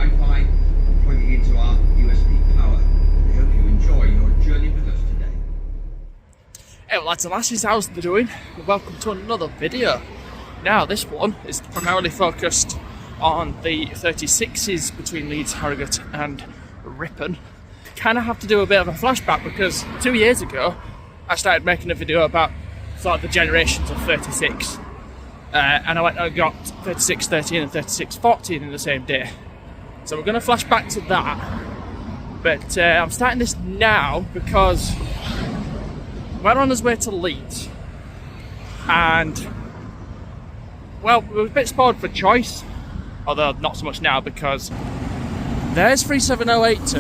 Wi-Fi, plugging into our USB power. I hope you enjoy your journey with us today. Hey lads and lasses, how's they doing? Welcome to another video. Now this one is primarily focused on the 36s between Leeds, Harrogate and Ripon. Kind of have to do a bit of a flashback because 2 years ago I started making a video about sort of the generations of 36 and I went and got 3613 and 3614 in the same day. So we're going to flash back to that, but I'm starting this now because we're on his way to Leeds and well, we were a bit spoiled for choice, although not so much now because there's 37082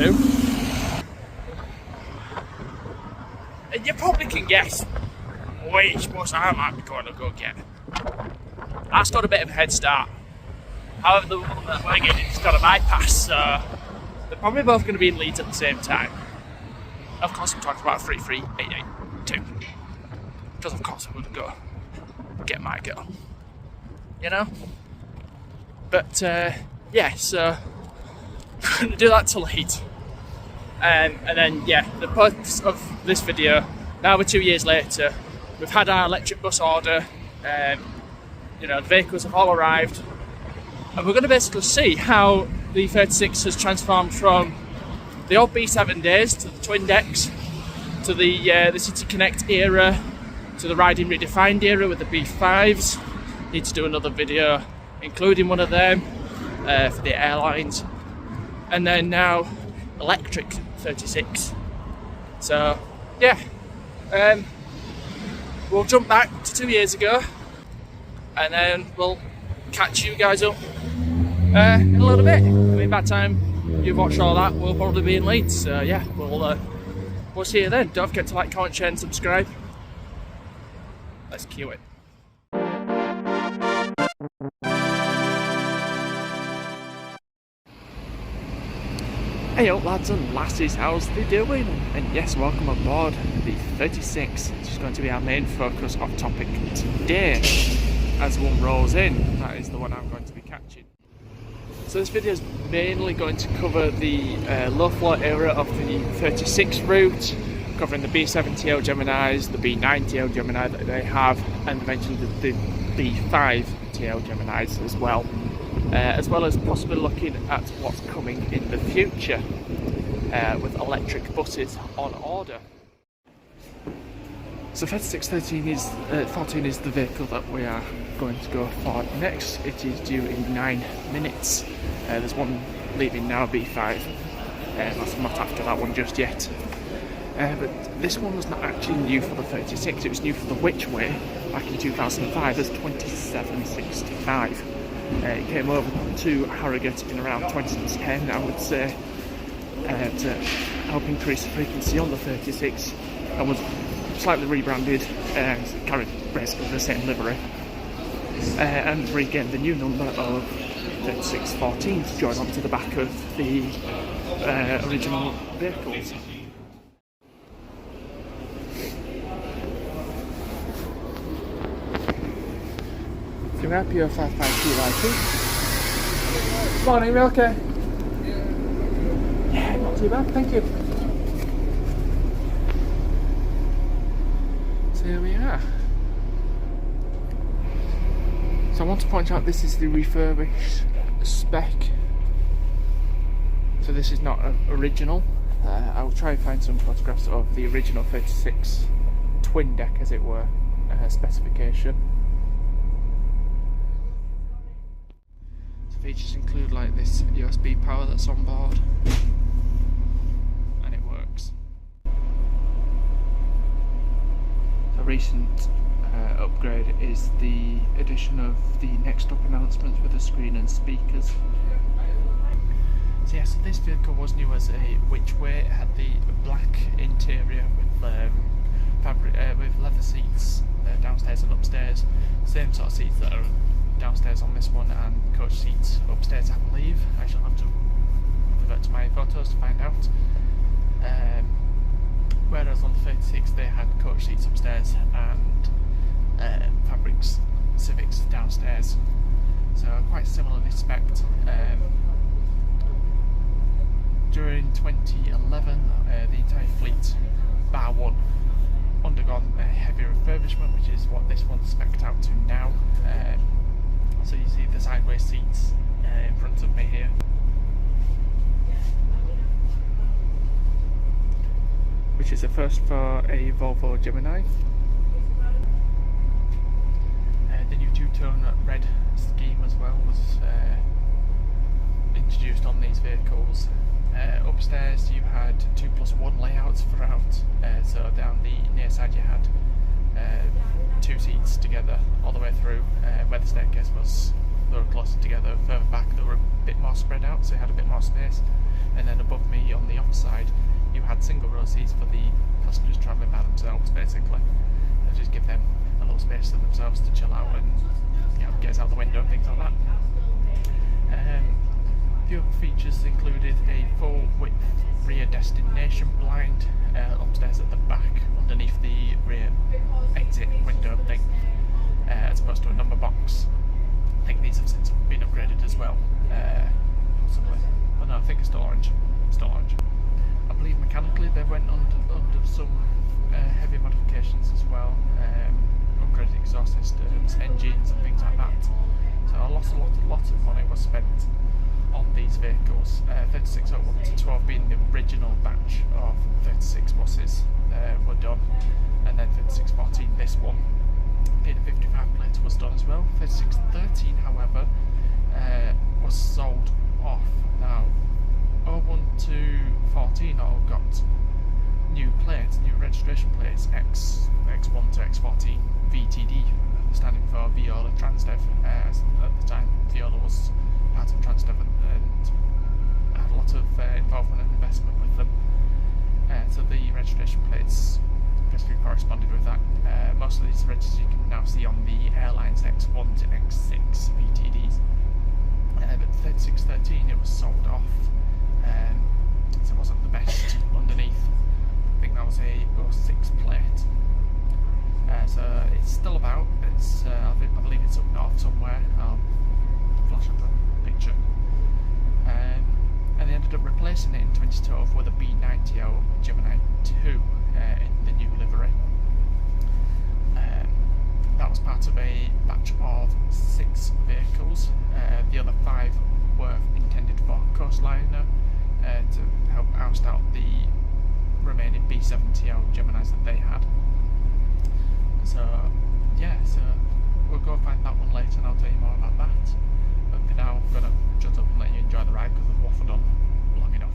and you probably can guess which bus I might be going to go get. That's got a bit of a head start. However, the one that we're getting has got a bypass, so they're probably both going to be in Leeds at the same time. Of course I'm talking about 33882 because of course I would go get my girl, you know? But yeah, so we're going to do that to Leeds. And then yeah, the purpose of this video, now we're 2 years later, we've had our electric bus order, you know, the vehicles have all arrived, and we're going to basically see how the 36 has transformed from the old B7 days to the twin decks, to the City Connect era, to the riding redefined era with the B5s. Need to do another video including one of them for the airlines, and then now electric 36. So yeah, we'll jump back to 2 years ago and then we'll catch you guys up in a little bit. I mean, by the time you've watched all that, we'll probably be in Leeds. So yeah, we'll see you then. Don't forget to like, comment, share and subscribe. Let's cue it. Hey up lads and lasses, how's they doing? And yes, welcome aboard the 36, which is going to be our main focus of topic today. As one rolls in, that is the one I'm going to be catching. So this video is mainly going to cover the low floor era of the 36 route, covering the B7 TL Geminis, the B9 TL Gemini that they have, and eventually the B5 TL Geminis as well as possibly looking at what's coming in the future with electric buses on order. So 3613 is 14 is the vehicle that we are going to go for next. It is due in 9 minutes. There's one leaving now, B5. I'm not after that one just yet. But this one was not actually new for the 36. It was new for the Which Way back in 2005 as 2765. It came over to Harrogate in around 2010, I would say, to help increase the frequency on the 36, and was slightly rebranded and carried basically the same livery, and regained the new number of 3614 to join onto the back of the original vehicles. Rapio 552 IT. Morning, you okay? Yeah, not too bad, thank you. So here we are. So I want to point out this is the refurbished spec. So this is not original. I will try and find some photographs of the original 36 twin deck, as it were, specification. Features include like this USB power that's on board, and it works. A recent upgrade is the addition of the next up announcements with a screen and speakers. So yeah, so this vehicle was new as a Which Way. It had the black interior with fabric with leather seats downstairs and upstairs, same sort of seats that are downstairs on this one, and coach seats upstairs I believe. I shall have to revert to my photos to find out. Whereas on the 36 they had coach seats upstairs and fabrics Civics downstairs, so quite similarly spec'd. during 2011, the entire fleet, bar one, undergone a heavy refurbishment, which is what this one's spec'd out to now. So you see the sideways seats in front of me here, which is a first for a Volvo Gemini. The new two-tone red scheme as well was introduced on these vehicles. Upstairs you had 2+1 layouts throughout, so down the near side you had 2 seats together all the way through, where the staircase was, they were closer together. Further back they were a bit more spread out, so you had a bit more space. And then above me on the opposite side you had single row seats for the passengers travelling by themselves, basically. And just give them a little space to themselves to chill out and, you know, gaze out the window and things like that. The other features included a full width rear destination blind upstairs at the back underneath the rear exit window thing, as opposed to a number box. I think these have since been upgraded as well, possibly. But no, I think it's still orange. Still orange. I believe mechanically they went under some heavy modifications as well, upgraded exhaust systems, engines and things like that. So a lot of money was spent on these vehicles. 3601 to 12 being the original batch of 36 buses were done, and then 3614, this one, being a 55 plate, was done as well. 3613, however, was sold off. Now 01 to 14 all got new plates, new registration plates, X1 to X14 VTD, standing for Viola Transdev. At the time, Viola was part of Transdev and had a lot of involvement and investment with them. So the registration plates basically corresponded with that. Most of these registers you can now see on the airlines X1 to X6 VTDs. But 3613, it was sold off. So it wasn't the best underneath. I think that was a 06 plate. So it's still about. It's I believe it's up north somewhere. I'll flash up the picture. And they ended up replacing it in 2012 with a B90 Gemini 2 in the new livery. That was part of a batch of 6 vehicles. The other 5 were intended for coastliner to help oust out the remaining B70 Geminis that they had. So yeah, so we'll go find that one later and I'll tell you more about that. But for now I'm going to shut up and let you enjoy the ride because I've waffled on long enough.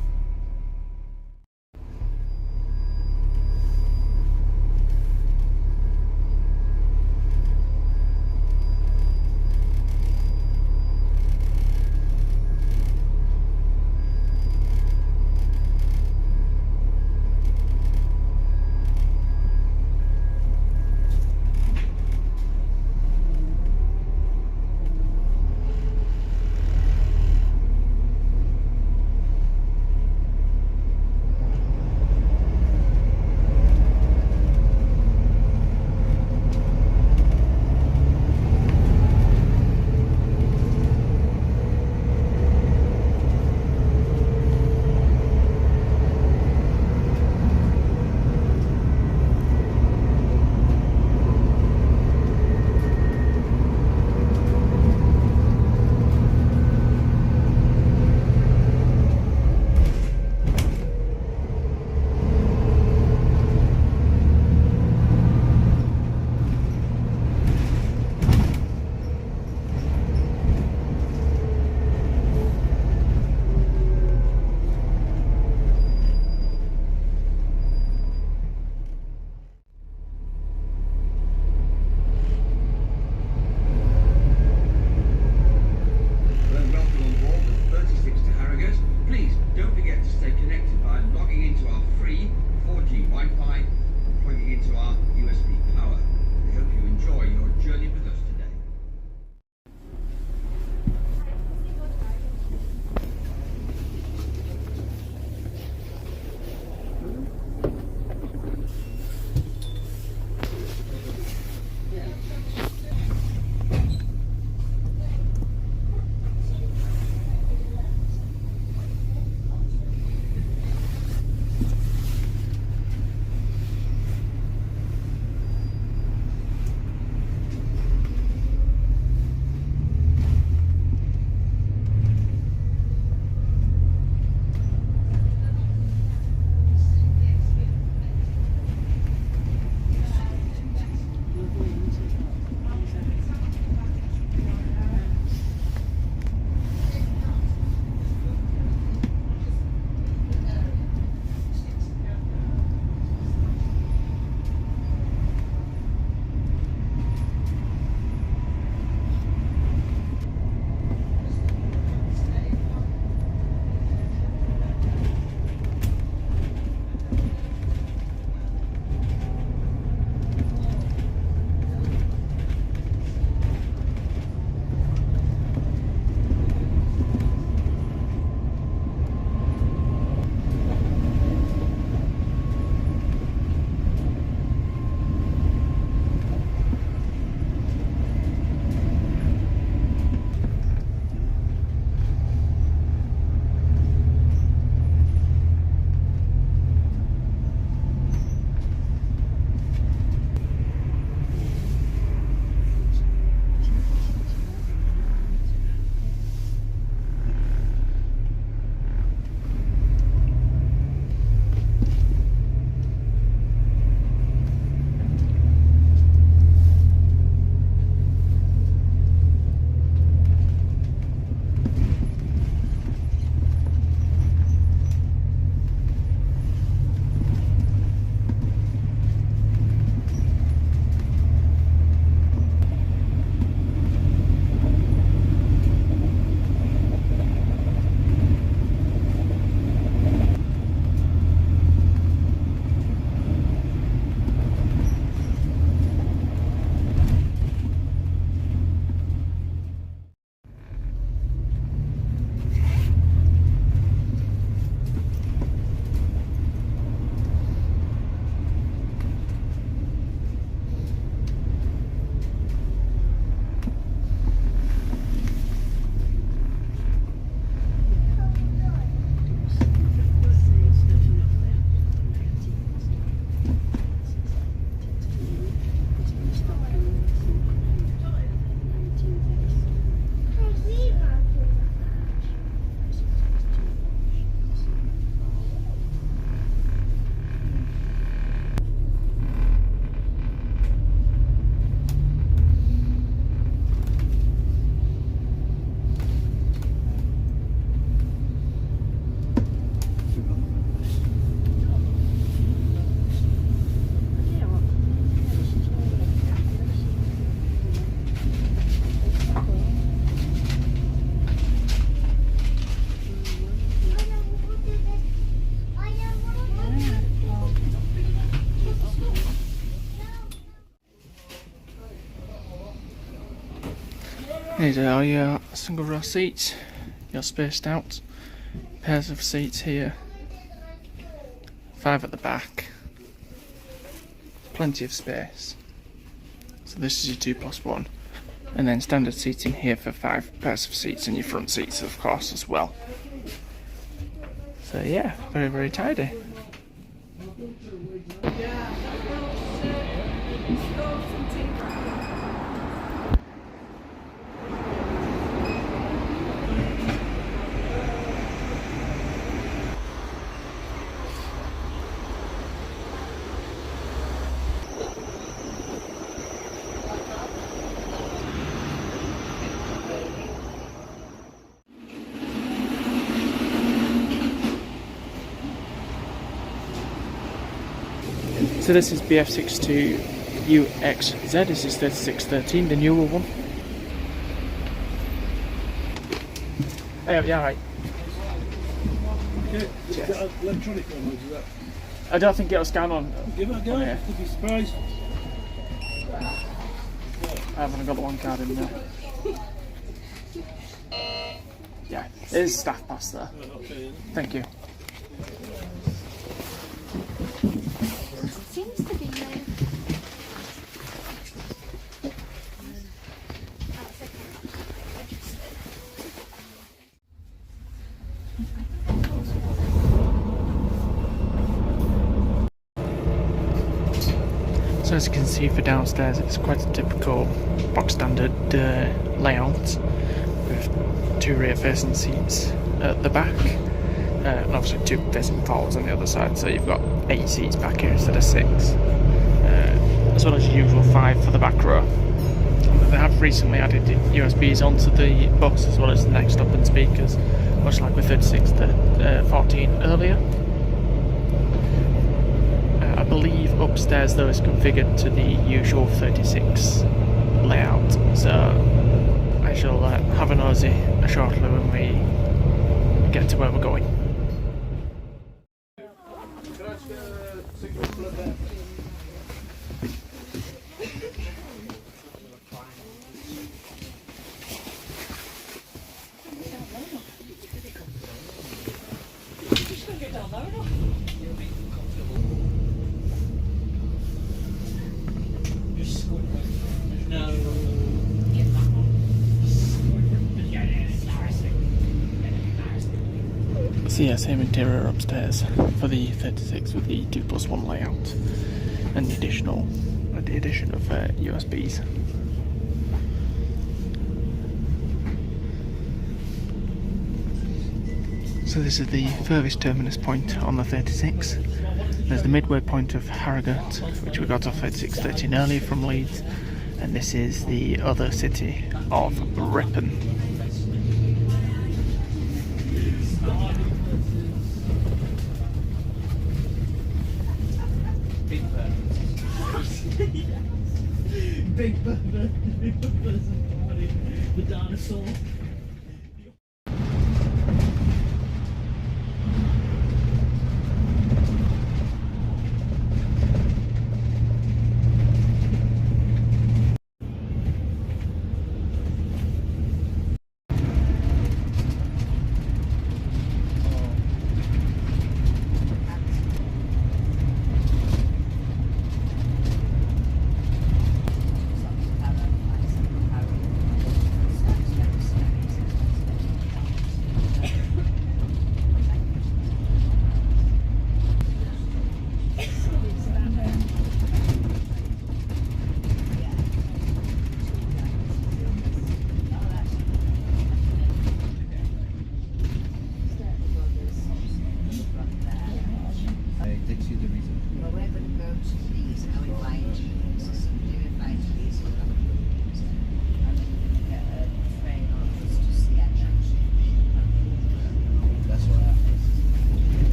These are your single row seats, you're spaced out, pairs of seats here, 5 at the back, plenty of space. So this is your 2+1, and then standard seating here for 5 pairs of seats, and your front seats of course as well. So yeah, very, very tidy. So this is BF62UXZ, this is 3613, the newer one. Yeah, right. Cheers. Electronic one, is that? I don't think it'll scan on. Give it a go, you'd be surprised. I haven't got the one card in there. Yeah, there's staff pass there. Thank you. Seems to be So as you can see for downstairs, it's quite a typical box standard layout with 2 rear facing seats at the back, and obviously 2 facing forwards on the other side, so you've got 8 seats back here instead of 6, as well as your usual 5 for the back row. They have recently added USBs onto the bus as well as the next up and speakers, much like with 36 to 14 earlier. I believe upstairs though is configured to the usual 36 layout, so I shall have a nosy shortly when we get to where we're going. So yeah, same interior upstairs for the 36 with the 2+1 layout and the addition of USBs. So this is the furthest terminus point on the 36. There's the midway point of Harrogate, which we got off 3613 earlier from Leeds, and this is the other city of Ripon. Big Bertha, the dinosaur.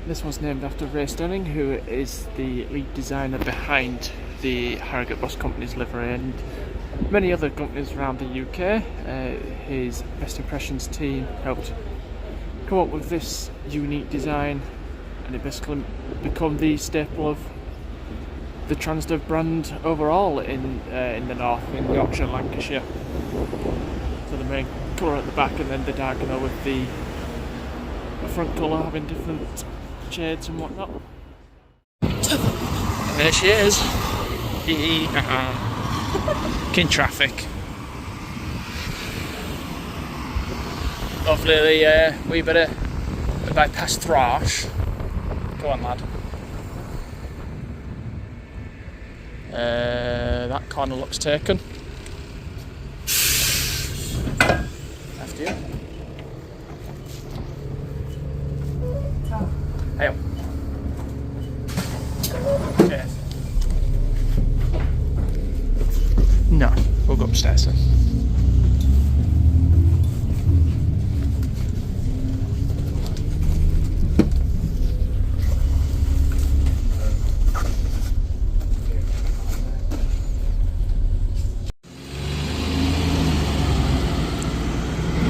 This one's named after Ray Sterling, who is the lead designer behind the Harrogate Bus Company's livery and many other companies around the UK. His Best Impressions team helped come up with this unique design, and it basically become the staple of the Transdev brand overall in the north, in Yorkshire, Lancashire. So the main colour at the back, and then the diagonal with the front colour having different shades and whatnot. There she is. In traffic. Hopefully we better bypass Thrash. Go on, lad. That corner looks taken. After you. Hey up. Cheers. No, we'll go upstairs then.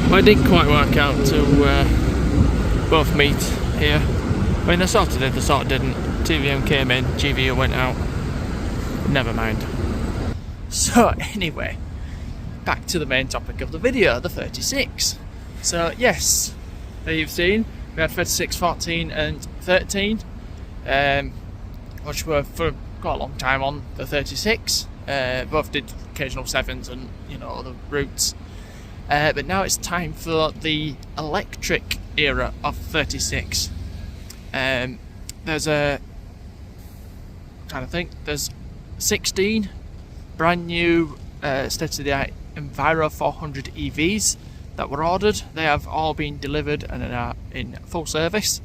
Well, it didn't quite work out to both meet here. I mean, they sort of did, they sort of didn't. TVM came in, GVU went out. Never mind. So anyway, back to the main topic of the video, the 36. So yes, there you've seen, we had 36, 14 and 13, which were for quite a long time on the 36. Both did occasional 7s and, you know, other routes. But now it's time for the electric era of 36. There's there's 16 brand new state-of-the-art Enviro 400 EVs that were ordered. They have all been delivered and are in full service.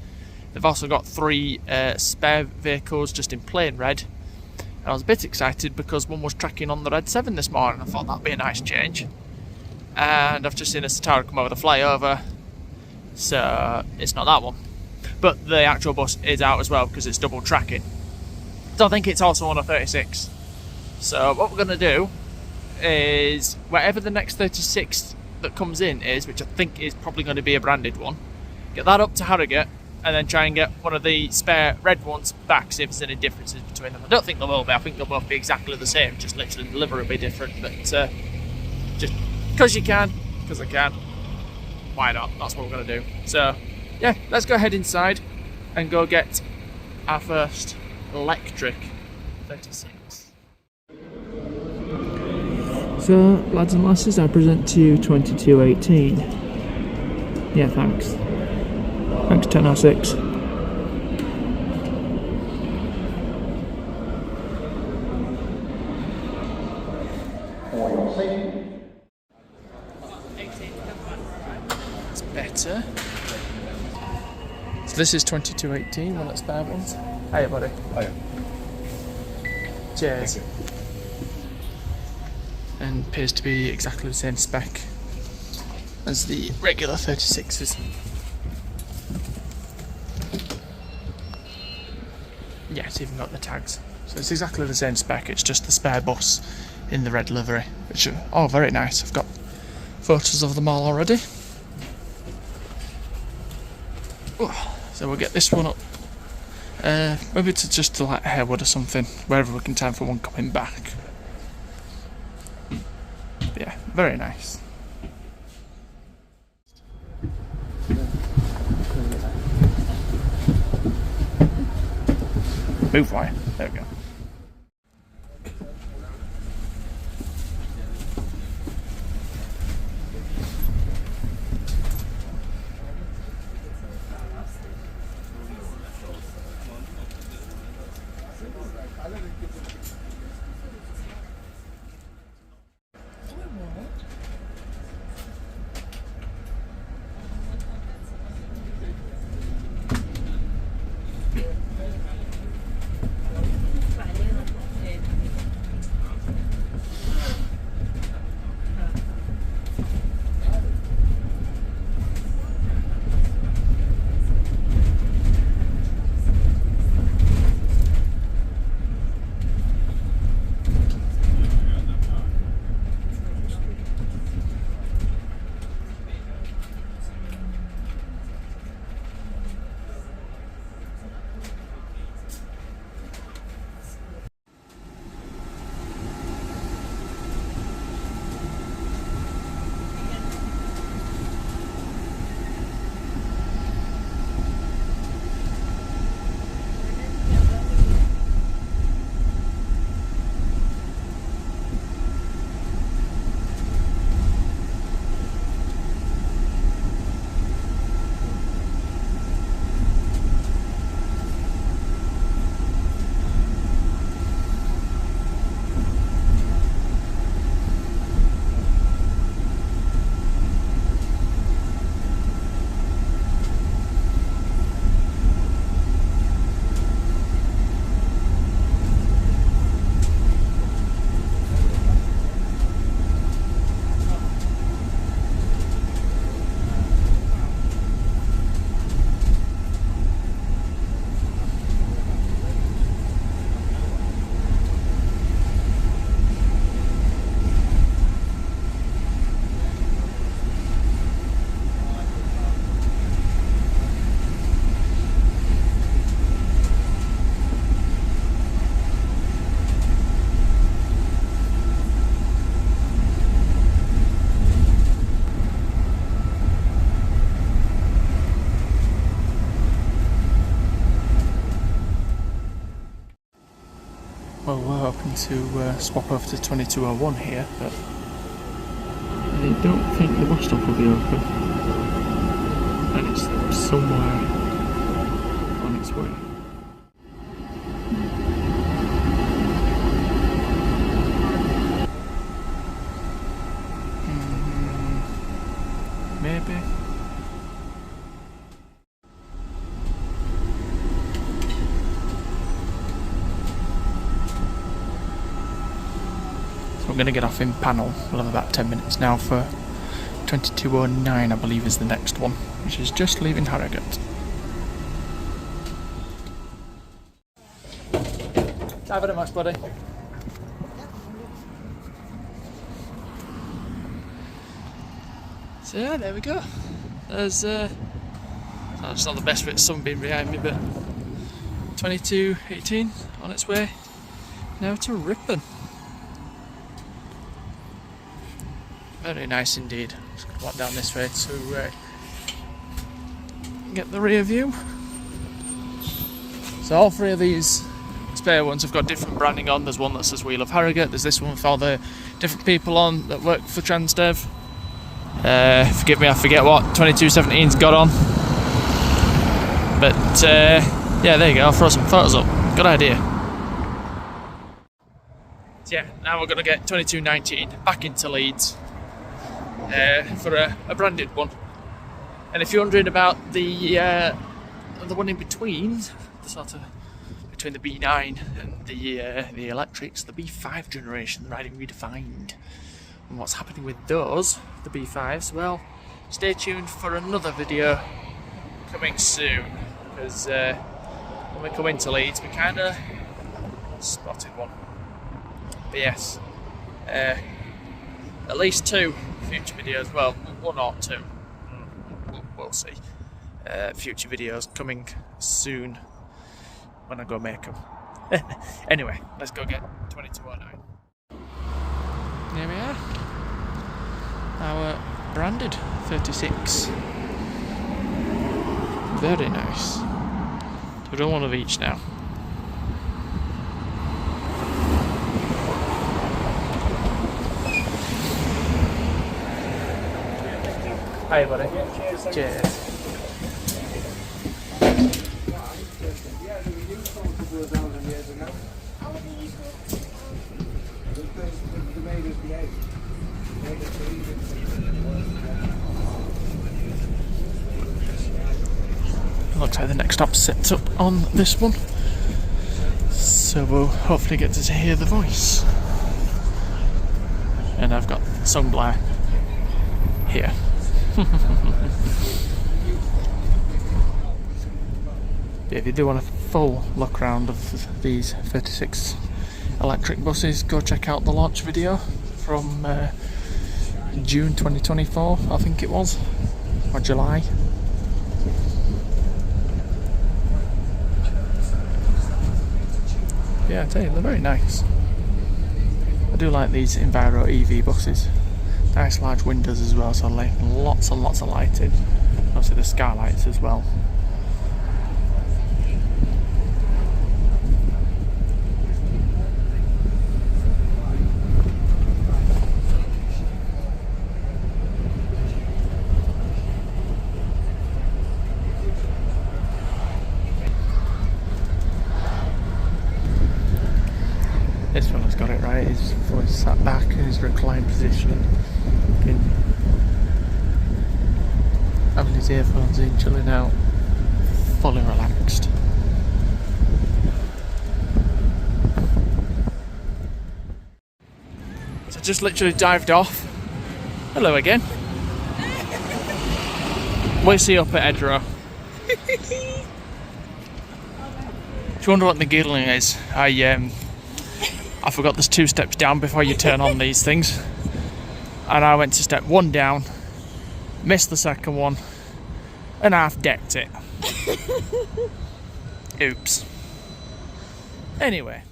They've also got 3 spare vehicles just in plain red. And I was a bit excited because one was tracking on the red 7 this morning. I thought that'd be a nice change. And I've just seen a Satara come over the flyover, so it's not that one. But the actual bus is out as well because it's double tracking. So I think it's also on a 36. So what we're going to do is, whatever the next 36 that comes in is, which I think is probably going to be a branded one, get that up to Harrogate and then try and get one of the spare red ones back, see if there's any differences between them. I don't think there will be. I think they'll both be exactly the same, just literally the livery will be different. But just because you can, because I can, why not? That's what we're going to do. So yeah, let's go ahead inside and go get our first electric 36. So, lads and lasses, I present to you 2218. Yeah, thanks. Thanks, 1006. It's better. So this is 2218, one of the spare ones. Hiya, buddy. Hiya. Cheers. And appears to be exactly the same spec as the regular 36s. Yeah, it's even got the tags. So it's exactly the same spec, it's just the spare bus in the red livery, which are all very nice. I've got photos of them all already. So we'll get this one up. Maybe to like Harewood or something, wherever we can time for one coming back. But yeah, very nice. Move wire. There we go. to swap over to 2201 here, but I don't think the bus stop will be open, and it's somewhere on its way. Maybe. So I'm going to get off in Panel. We'll have about 10 minutes now for 2209, I believe, is the next one, which is just leaving Harrogate. Thank you very much, buddy. So yeah, there we go. There's it's not the best bit of sunbeam behind me, but 2218 on its way now to Ripon. Very nice indeed. Just gonna walk down this way to get the rear view. So all three of these spare ones have got different branding on. There's one that says We Love Harrogate, there's this one with all the different people on that work for Transdev. Forgive me, I forget what 2217's got on. But yeah, there you go, I'll throw some photos up. Good idea. So yeah, now we're going to get 2219 back into Leeds for a branded one. And if you're wondering about the one in between, the sort of between the B9 and the electrics, the B5 generation, the riding redefined, and what's happening with those, the B5s, well, stay tuned for another video coming soon, because when we come into Leeds we kind of spotted one. But yes, at least 2 future videos, well, 1 or 2, we'll see. Future videos coming soon when I go make them. Anyway, let's go get 2209. There we are. Our branded 36. Very nice. We've done one of each now. Hi buddy. Cheers. Looks like the next stop sets up on this one, so we'll hopefully get to hear the voice. And I've got Sungblare here. If you do want a full look around of these 36 electric buses, go check out the launch video from June 2024, I think it was, or July. Yeah, I tell you, they're very nice. I do like these Enviro EV buses. Nice large windows as well, so like lots and lots of lighting. Obviously the skylights as well. This fella's got it right, he's fully sat back in his reclined position, having his earphones in, chilling out, fully relaxed. So just literally dived off. Hello again. We'll see you up at Edgero. If you wonder what the giggling is, I forgot there's 2 steps down before you turn on these things, and I went to step 1 down, missed the second one, and half decked it. Oops. Anyway.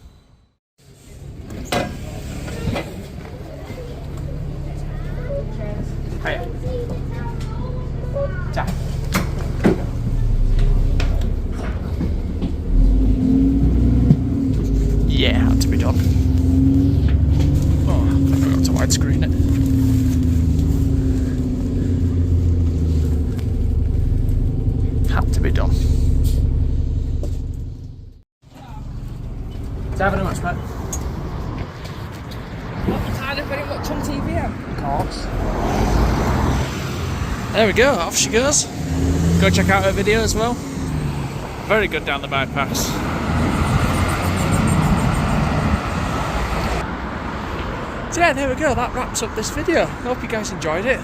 Hiya. Ta. Yeah, had to be done. widescreen it. Had to be done. Thank you very much, mate. What kind of very much on TV? Of course. There we go, off she goes. Go check out her video as well. Very good down the bypass. So yeah, there we go, that wraps up this video. I hope you guys enjoyed it.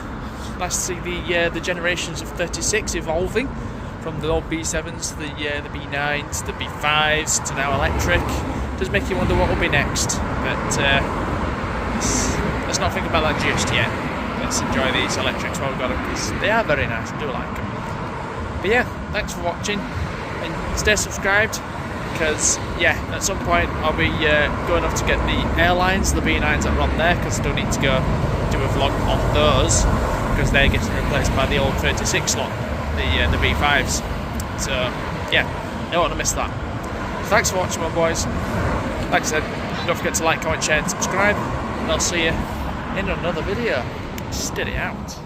Nice to see the generations of 36 evolving from the old B7s to the B9s, the B5s to now electric. Does make you wonder what will be next, but let's not think about that just yet. Let's enjoy these electrics while we've got them, because they are very nice. I do like them. But yeah, thanks for watching, and stay subscribed, because yeah, at some point I'll be going off to get the airlines, the B9s that are on there, because I still need to go do a vlog on those, because they're getting replaced by the old 36 slot, the B5s. So yeah, don't want to miss that. Thanks for watching, my boys. Like I said, don't forget to like, comment, share and subscribe, and I'll see you in another video. Steady out.